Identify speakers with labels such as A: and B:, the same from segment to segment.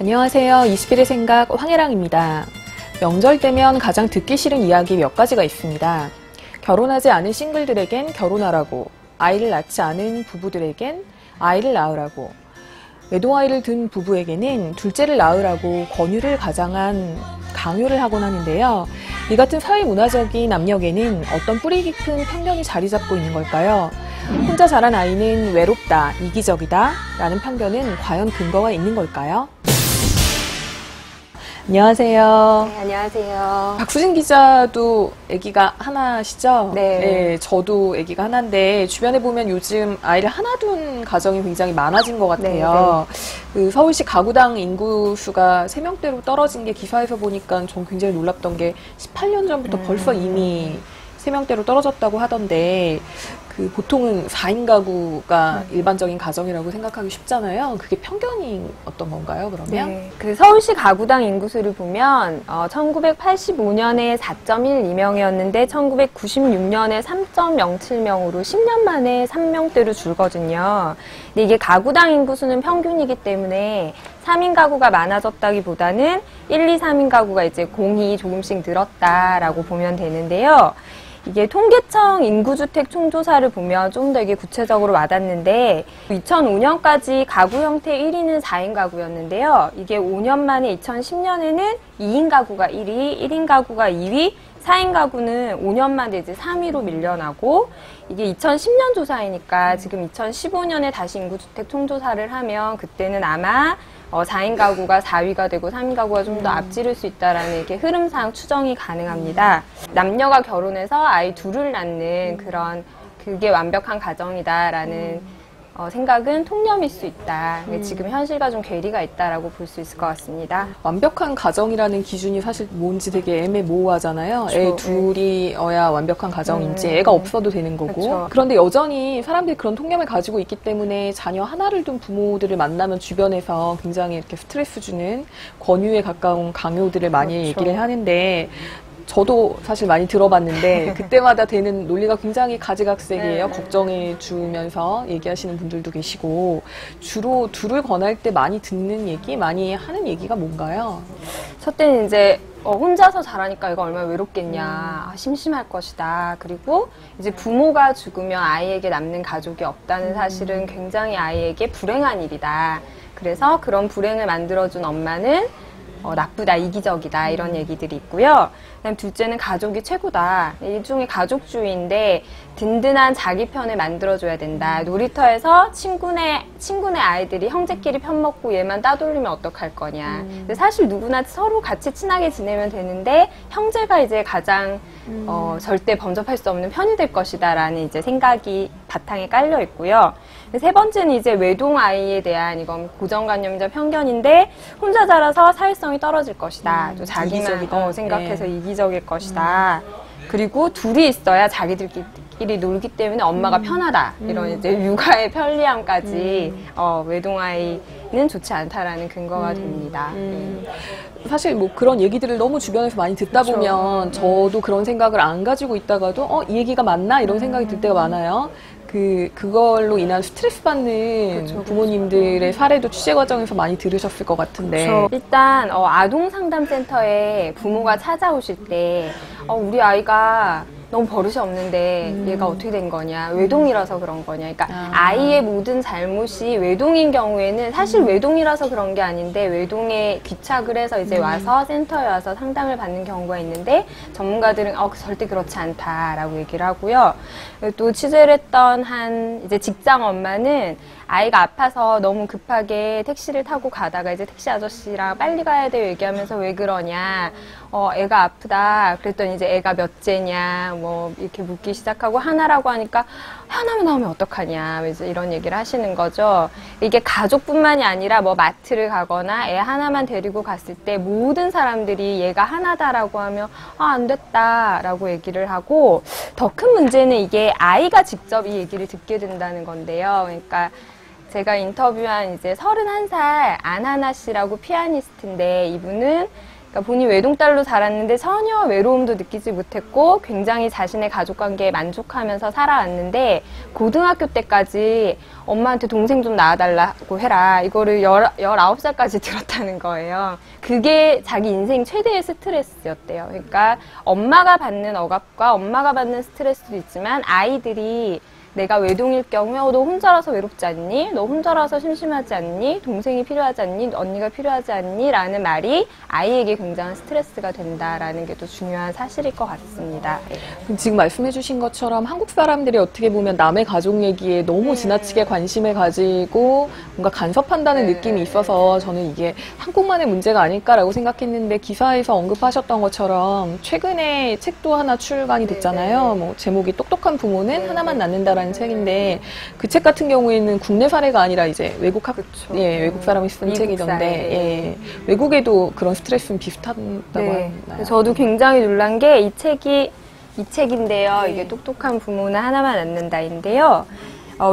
A: 안녕하세요. 21의 생각 황혜랑입니다. 명절 때면 가장 듣기 싫은 이야기 몇 가지가 있습니다. 결혼하지 않은 싱글들에겐 결혼하라고, 아이를 낳지 않은 부부들에겐 아이를 낳으라고, 외동아이를 둔 부부에게는 둘째를 낳으라고 권유를 가장한 강요를 하곤 하는데요. 이 같은 사회문화적인 압력에는 어떤 뿌리 깊은 편견이 자리 잡고 있는 걸까요? 혼자 자란 아이는 외롭다, 이기적이다 라는 편견은 과연 근거가 있는 걸까요? 안녕하세요.
B: 네, 안녕하세요.
A: 박수진 기자도 아기가 하나시죠?
B: 네.
A: 네, 저도 아기가 하나인데 주변에 보면 요즘 아이를 하나 둔 가정이 굉장히 많아진 것 같아요. 네. 그 서울시 가구당 인구수가 3명대로 떨어진 게 기사에서 보니까 전 굉장히 놀랍던 게 18년 전부터 벌써 이미 3명대로 떨어졌다고 하던데 그 보통은 4인 가구가 일반적인 가정이라고 생각하기 쉽잖아요. 그게 편견이 어떤 건가요, 그러면?
B: 네, 그 서울시 가구당 인구수를 보면 1985년에 4.12명이었는데 1996년에 3.07명으로 10년 만에 3명대로 줄거든요. 근데 이게 가구당 인구수는 평균이기 때문에 3인 가구가 많아졌다기보다는 1, 2, 3인 가구가 이제 공이 조금씩 늘었다라고 보면 되는데요. 이게 통계청 인구주택 총조사를 보면 좀 더 이게 구체적으로 와닿는데 2005년까지 가구 형태 1위는 4인 가구였는데요. 이게 5년 만에 2010년에는 2인 가구가 1위, 1인 가구가 2위, 4인 가구는 5년 만에 이제 3위로 밀려나고 이게 2010년 조사이니까 지금 2015년에 다시 인구주택 총조사를 하면 그때는 아마 4인 가구가 4위가 되고 3인 가구가 좀 더 앞지를 수 있다라는 이렇게 흐름상 추정이 가능합니다. 남녀가 결혼해서 아이 둘을 낳는 그런 그게 완벽한 가정이다라는 생각은 통념일 수 있다. 지금 현실과 좀 괴리가 있다라고 볼 수 있을 것 같습니다.
A: 완벽한 가정이라는 기준이 사실 뭔지 되게 애매모호하잖아요.
B: 그렇죠.
A: 애 둘이어야 완벽한 가정인지 애가 없어도 되는 거고.
B: 그렇죠.
A: 그런데 여전히 사람들이 그런 통념을 가지고 있기 때문에 자녀 하나를 둔 부모들을 만나면 주변에서 굉장히 이렇게 스트레스 주는 권유에 가까운 강요들을 많이
B: 그렇죠.
A: 얘기를 하는데 저도 사실 많이 들어봤는데 그때마다 되는 논리가 굉장히 가지각색이에요. 걱정해 주면서 얘기하시는 분들도 계시고 주로 둘을 권할 때 많이 듣는 얘기, 많이 하는 얘기가 뭔가요?
B: 첫째는 이제 혼자서 자라니까 이거 얼마나 외롭겠냐, 심심할 것이다. 그리고 이제 부모가 죽으면 아이에게 남는 가족이 없다는 사실은 굉장히 아이에게 불행한 일이다. 그래서 그런 불행을 만들어준 엄마는 나쁘다, 이기적이다 이런 얘기들이 있고요. 그다음 둘째는 가족이 최고다. 일종의 가족주의인데 든든한 자기 편을 만들어줘야 된다. 놀이터에서 친구네 아이들이 형제끼리 편먹고 얘만 따돌리면 어떡할 거냐. 근데 사실 누구나 서로 같이 친하게 지내면 되는데 형제가 이제 가장 절대 범접할 수 없는 편이 될 것이다 라는 이제 생각이 바탕에 깔려 있고요. 세 번째는 이제 외동 아이에 대한 이건 고정관념이자 편견인데 혼자 자라서 사회성이 떨어질 것이다. 또 자기만 생각해서 이기적일 것이다. 그리고 둘이 있어야 자기들끼리 놀기 때문에 엄마가 편하다. 이런 이제 육아의 편리함까지 외동 아이는 좋지 않다라는 근거가 됩니다.
A: 사실 뭐 그런 얘기들을 너무 주변에서 많이 듣다 보면 저도 그런 생각을 안 가지고 있다가도 이 얘기가 맞나? 이런 생각이 들 때가 많아요. 그걸로 인한 스트레스 받는 부모님들의 사례도 취재 과정에서 많이 들으셨을 것 같은데.
B: 일단 아동상담센터에 부모가 찾아오실 때 우리 아이가 너무 버릇이 없는데 얘가 어떻게 된 거냐, 외동이라서 그런 거냐. 그러니까 아이의 모든 잘못이 외동인 경우에는 사실 외동이라서 그런 게 아닌데 외동에 귀착을 해서 이제 와서 센터에 와서 상담을 받는 경우가 있는데 전문가들은 절대 그렇지 않다라고 얘기를 하고요. 또 취재를 했던 한 이제 직장 엄마는 아이가 아파서 너무 급하게 택시를 타고 가다가 이제 택시 아저씨랑 빨리 가야 돼요 얘기하면서 왜 그러냐, 애가 아프다. 그랬더니 이제 애가 몇째냐 뭐 이렇게 묻기 시작하고 하나라고 하니까 하나만 나오면 어떡하냐 이제 이런 얘기를 하시는 거죠. 이게 가족뿐만이 아니라 뭐 마트를 가거나 애 하나만 데리고 갔을 때 모든 사람들이 얘가 하나다라고 하면 안 됐다라고 얘기를 하고, 더 큰 문제는 이게 아이가 직접 이 얘기를 듣게 된다는 건데요. 그러니까 제가 인터뷰한 이제 31살 안하나 씨라고 피아니스트인데 이분은 그러니까 본인 외동딸로 자랐는데 전혀 외로움도 느끼지 못했고 굉장히 자신의 가족관계에 만족하면서 살아왔는데 고등학교 때까지 엄마한테 동생 좀 낳아달라고 해라. 이거를 19살까지 들었다는 거예요. 그게 자기 인생 최대의 스트레스였대요. 그러니까 엄마가 받는 억압과 엄마가 받는 스트레스도 있지만 아이들이 내가 외동일 경우에 너 혼자라서 외롭지 않니? 너 혼자라서 심심하지 않니? 동생이 필요하지 않니? 언니가 필요하지 않니? 라는 말이 아이에게 굉장한 스트레스가 된다라는 게 또 중요한 사실일 것 같습니다.
A: 지금 말씀해 주신 것처럼 한국 사람들이 어떻게 보면 남의 가족 얘기에 너무 지나치게 관심을 가지고 뭔가 간섭한다는 느낌이 있어서 저는 이게 한국만의 문제가 아닐까라고 생각했는데 기사에서 언급하셨던 것처럼 최근에 책도 하나 출간이 됐잖아요. 뭐 제목이 똑똑한 부모는 하나만 낳는다라는 책인데 그 책 같은 경우에는 국내 사례가 아니라 이제 외국 외국 사람이 쓴 책이던데 예, 외국에도 그런 스트레스는 비슷하다고 하나요?
B: 저도 굉장히 놀란 게 이 책인데요. 이게 똑똑한 부모는 하나만 낳는다인데요.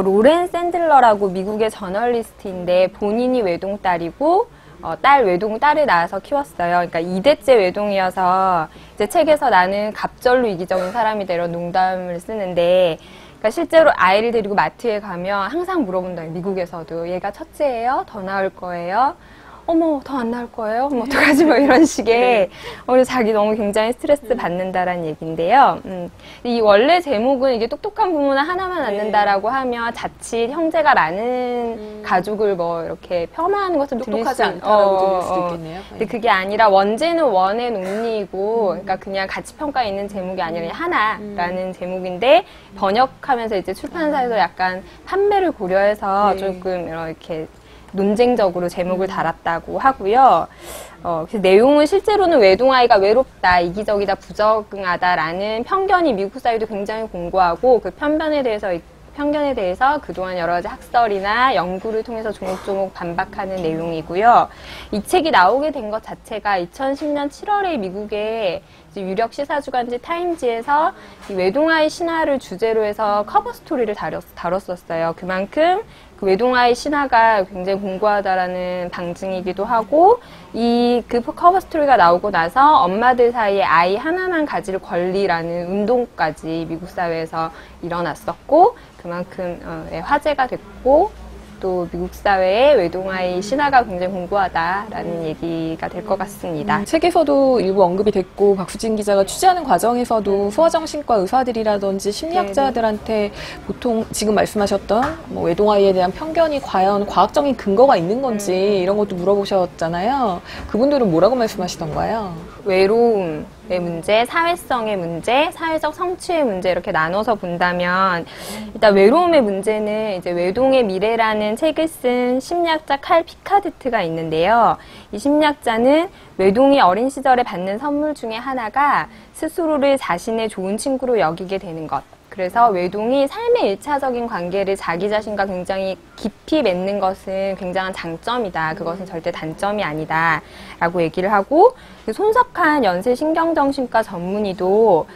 B: 로렌 샌들러라고 미국의 저널리스트인데 본인이 외동딸이고 외동딸을 낳아서 키웠어요. 그러니까 2대째 외동이어서 이제 책에서 나는 갑절로 이기적인 사람이다 이런 농담을 쓰는데 그러니까 실제로 아이를 데리고 마트에 가면 항상 물어본다. 미국에서도 얘가 첫째예요? 더 낳을 거예요? 어머, 더 안 낳을 거예요? 뭐 어떡하지? 뭐 이런 식의 자기 너무 굉장히 스트레스 받는다라는 얘기인데요. 이 원래 제목은 이게 똑똑한 부모는 하나만 낳는다라고 하면 자칫 형제가 많은 가족을 뭐 이렇게 폄하하는 것처럼 들릴
A: 똑똑하지 않다라고 들릴 수도 있겠네요.
B: 근데 그게 아니라 원제는 원의 논리이고 그러니까 그냥 가치평가에 있는 제목이 아니라 하나라는 제목인데 번역하면서 이제 출판사에서 약간 판매를 고려해서 조금 이렇게 논쟁적으로 제목을 달았다고 하고요. 그 내용은 실제로는 외동아이가 외롭다, 이기적이다, 부적응하다라는 편견이 미국 사회도 굉장히 공고하고 그 편견에 대해서 그동안 여러 가지 학설이나 연구를 통해서 조목조목 반박하는 내용이고요. 이 책이 나오게 된 것 자체가 2010년 7월에 미국의 유력 시사주간지 타임지에서 이 외동아이 신화를 주제로 해서 커버 스토리를 다뤘었어요. 그만큼 그 외동아이 신화가 굉장히 공고하다라는 방증이기도 하고 그 커버 스토리가 나오고 나서 엄마들 사이에 아이 하나만 가질 권리라는 운동까지 미국 사회에서 일어났었고 그만큼 화제가 됐고 또 미국 사회의 외동아이 신화가 굉장히 공고하다라는 얘기가 될 것 같습니다.
A: 책에서도 일부 언급이 됐고 박수진 기자가 취재하는 과정에서도 소아정신과 의사들이라든지 심리학자들한테 보통 지금 말씀하셨던 뭐 외동아이에 대한 편견이 과연 과학적인 근거가 있는 건지 이런 것도 물어보셨잖아요. 그분들은 뭐라고 말씀하시던가요?
B: 외로움의 문제, 사회성의 문제, 사회적 성취의 문제 이렇게 나눠서 본다면 일단 외로움의 문제는 이제 외동의 미래라는 책을 쓴 심리학자 칼 피카드트가 있는데요. 이 심리학자는 외동이 어린 시절에 받는 선물 중에 하나가 스스로를 자신의 좋은 친구로 여기게 되는 것. 그래서 외동이 삶의 1차적인 관계를 자기 자신과 굉장히 깊이 맺는 것은 굉장한 장점이다. 그것은 절대 단점이 아니다. 라고 얘기를 하고 손석한 연세신경정신과 전문의도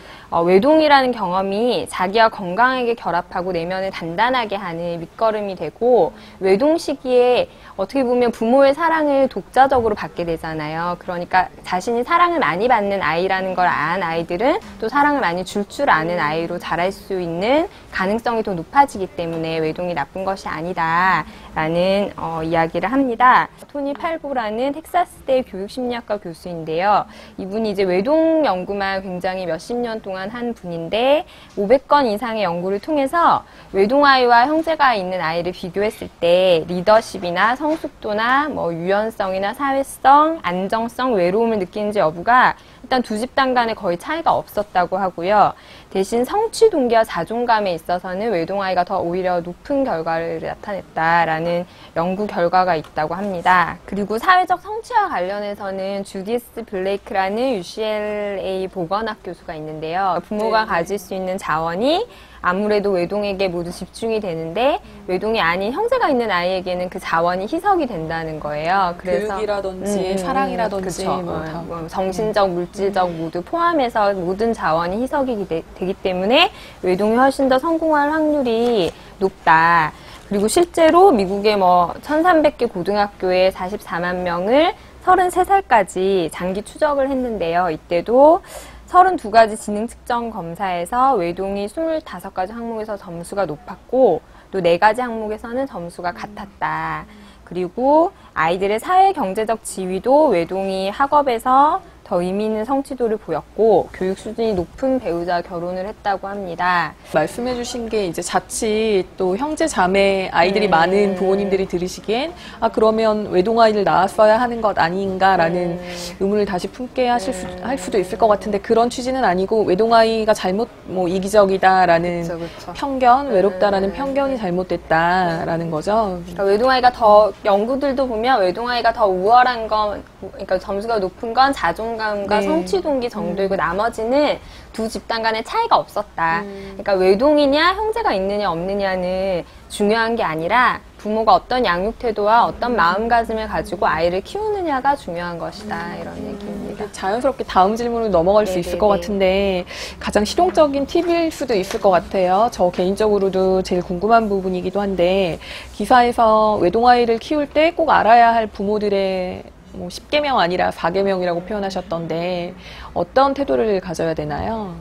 B: 외동이라는 경험이 자기와 건강하게 결합하고 내면을 단단하게 하는 밑거름이 되고 외동 시기에 어떻게 보면 부모의 사랑을 독자적으로 받게 되잖아요. 그러니까 자신이 사랑을 많이 받는 아이라는 걸 안 아이들은 또 사랑을 많이 줄 아는 아이로 자랄 수 있는 가능성이 더 높아지기 때문에 외동이 나쁜 것이 아니다라는 이야기를 합니다. 토니 팔고라는 텍사스대 교육심리학과 교수인데요. 이분이 이제 외동 연구만 굉장히 몇십 년 동안 한 분인데 500건 이상의 연구를 통해서 외동아이와 형제가 있는 아이를 비교했을 때 리더십이나 성숙도나 뭐 유연성이나 사회성, 안정성, 외로움을 느끼는지 여부가 일단 두 집단 간에 거의 차이가 없었다고 하고요. 대신 성취 동기와 자존감에 있어서는 외동아이가 더 오히려 높은 결과를 나타냈다라는 연구 결과가 있다고 합니다. 그리고 사회적 성취와 관련해서는 주디스 블레이크라는 UCLA 보건학 교수가 있는데요. 부모가 가질 수 있는 자원이 아무래도 외동에게 모두 집중이 되는데 외동이 아닌 형제가 있는 아이에게는 그 자원이 희석이 된다는 거예요. 그래서
A: 교육이라든지 사랑이라든지
B: 뭐 정신적, 물질적 모두 포함해서 모든 자원이 희석이 되기 때문에 외동이 훨씬 더 성공할 확률이 높다. 그리고 실제로 미국의 1300개 고등학교에 44만 명을 33살까지 장기 추적을 했는데요. 이때도 32가지 지능 측정 검사에서 외동이 25가지 항목에서 점수가 높았고 또 4가지 항목에서는 점수가 같았다. 그리고 아이들의 사회 경제적 지위도 외동이 학업에서 더 의미 있는 성취도를 보였고 교육 수준이 높은 배우자와 결혼을 했다고 합니다.
A: 말씀해 주신 게 이제 자칫 또 형제 자매 아이들이 많은 부모님들이 들으시기엔 그러면 외동아이를 낳았어야 하는 것 아닌가라는 의문을 다시 품게 할 수도 있을 것 같은데 그런 취지는 아니고 외동아이가 잘못 이기적이다라는
B: 그쵸.
A: 편견, 외롭다라는 편견이 잘못됐다라는 거죠.
B: 그러니까 외동아이가 더 연구들도 보면 외동아이가 더 우월한 건 그러니까 점수가 높은 건 자존감과 성취 동기 정도이고 나머지는 두 집단 간의 차이가 없었다. 그러니까 외동이냐 형제가 있느냐 없느냐는 중요한 게 아니라 부모가 어떤 양육 태도와 어떤 마음가짐을 가지고 아이를 키우느냐가 중요한 것이다. 이런 얘기입니다.
A: 자연스럽게 다음 질문으로 넘어갈 수 있을 것 같은데 가장 실용적인 팁일 수도 있을 것 같아요. 저 개인적으로도 제일 궁금한 부분이기도 한데 기사에서 외동아이를 키울 때 꼭 알아야 할 부모들의 10계명 아니라 4계명이라고 표현하셨던데 어떤 태도를 가져야 되나요?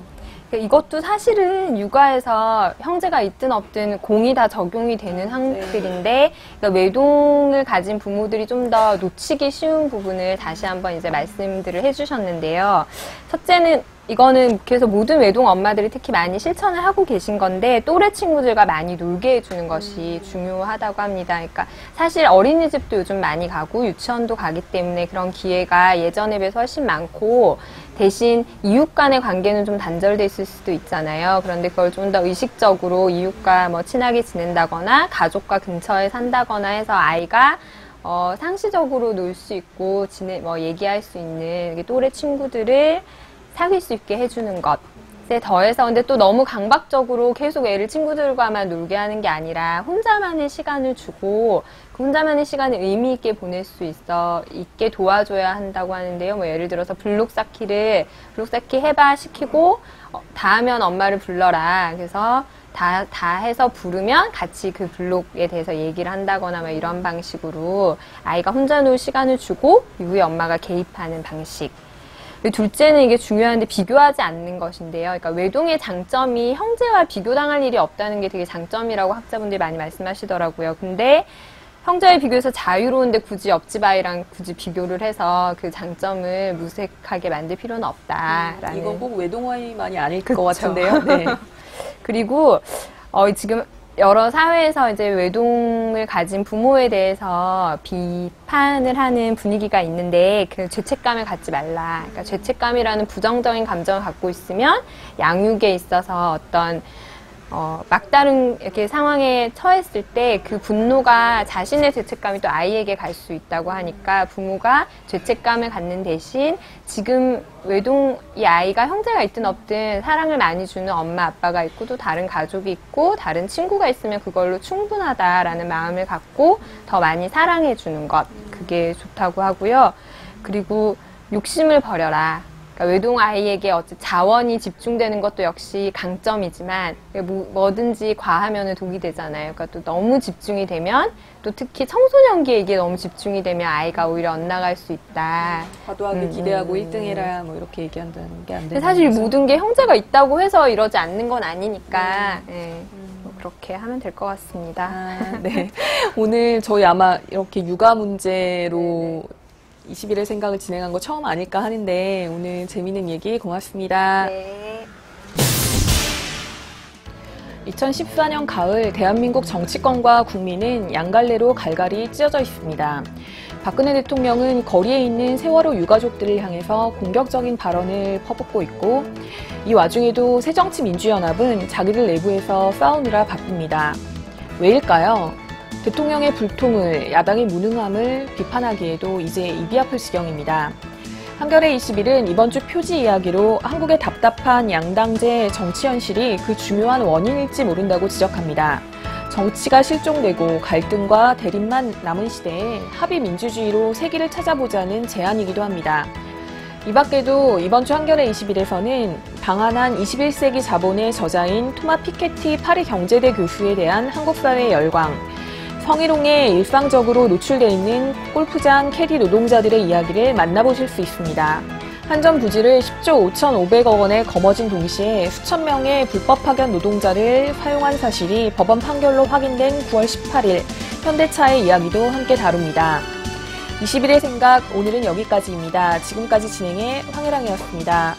B: 이것도 사실은 육아에서 형제가 있든 없든 공이 다 적용이 되는 항목들인데 그러니까 외동을 가진 부모들이 좀 더 놓치기 쉬운 부분을 다시 한번 이제 말씀들을 해주셨는데요. 첫째는 이거는 그래서 모든 외동 엄마들이 특히 많이 실천을 하고 계신 건데 또래 친구들과 많이 놀게 해주는 것이 중요하다고 합니다. 그러니까 사실 어린이집도 요즘 많이 가고 유치원도 가기 때문에 그런 기회가 예전에 비해서 훨씬 많고 대신 이웃 간의 관계는 좀 단절돼 있을 수도 있잖아요. 그런데 그걸 좀 더 의식적으로 이웃과 친하게 지낸다거나 가족과 근처에 산다거나 해서 아이가 상시적으로 놀 수 있고 얘기할 수 있는 또래 친구들을 사귈 수 있게 해주는 것에 더해서 근데 또 너무 강박적으로 계속 애를 친구들과만 놀게 하는 게 아니라 혼자만의 시간을 주고 그 혼자만의 시간을 의미 있게 보낼 수 있게 도와줘야 한다고 하는데요. 예를 들어서 블록 쌓기 해봐 시키고 다 하면 엄마를 불러라. 그래서 다 해서 부르면 같이 그 블록에 대해서 얘기를 한다거나 이런 방식으로 아이가 혼자 놀 시간을 주고 이후에 엄마가 개입하는 방식. 둘째는 이게 중요한데 비교하지 않는 것인데요. 그러니까 외동의 장점이 형제와 비교당할 일이 없다는 게 되게 장점이라고 학자분들이 많이 말씀하시더라고요. 근데 형제에 비교해서 자유로운데 굳이 옆집 아이랑 굳이 비교를 해서 그 장점을 무색하게 만들 필요는 없다라는.
A: 이건 꼭 외동아이만이 아닐 것 같은데요. 네.
B: 그리고 지금 여러 사회에서 이제 외동을 가진 부모에 대해서 비판을 하는 분위기가 있는데 그 죄책감을 갖지 말라. 그러니까 죄책감이라는 부정적인 감정을 갖고 있으면 양육에 있어서 어떤 막다른 이렇게 상황에 처했을 때 그 분노가 자신의 죄책감이 또 아이에게 갈 수 있다고 하니까 부모가 죄책감을 갖는 대신 지금 이 아이가 형제가 있든 없든 사랑을 많이 주는 엄마 아빠가 있고 또 다른 가족이 있고 다른 친구가 있으면 그걸로 충분하다라는 마음을 갖고 더 많이 사랑해 주는 것 그게 좋다고 하고요. 그리고 욕심을 버려라. 그러니까 외동 아이에게 자원이 집중되는 것도 역시 강점이지만 뭐든지 과하면 독이 되잖아요. 그러니까 또 너무 집중이 되면 또 특히 청소년기에 이게 너무 집중이 되면 아이가 오히려 엇나갈 수 있다.
A: 과도하게 기대하고 1등 해라 이렇게 얘기한다는 게 안 되는
B: 사실
A: 거죠?
B: 모든 게 형제가 있다고 해서 이러지 않는 건 아니니까 그렇게 하면 될 것 같습니다.
A: 네. 오늘 저희 아마 이렇게 육아 문제로 21의 생각을 진행한 거 처음 아닐까 하는데 오늘 재미있는 얘기 고맙습니다.
B: 네.
A: 2014년 가을 대한민국 정치권과 국민은 양갈래로 갈갈이 찢어져 있습니다. 박근혜 대통령은 거리에 있는 세월호 유가족들을 향해서 공격적인 발언을 퍼붓고 있고 이 와중에도 새정치민주연합은 자기들 내부에서 싸우느라 바쁩니다. 왜일까요? 대통령의 불통을, 야당의 무능함을 비판하기에도 이제 입이 아플 지경입니다. 한겨레 21은 이번 주 표지 이야기로 한국의 답답한 양당제 정치 현실이 그 중요한 원인일지 모른다고 지적합니다. 정치가 실종되고 갈등과 대립만 남은 시대에 합의 민주주의로 세기를 찾아보자는 제안이기도 합니다. 이 밖에도 이번 주 한겨레 21에서는 방한한 21세기 자본의 저자인 토마 피케티 파리 경제대 교수에 대한 한국 사회의 열광, 성희롱에 일상적으로 노출돼 있는 골프장 캐디 노동자들의 이야기를 만나보실 수 있습니다. 한 점 부지를 10조 5,500억 원에 거머쥔 동시에 수천 명의 불법 파견 노동자를 사용한 사실이 법원 판결로 확인된 9월 18일 현대차의 이야기도 함께 다룹니다. 21의 생각, 오늘은 여기까지입니다. 지금까지 진행해 황혜랑이었습니다.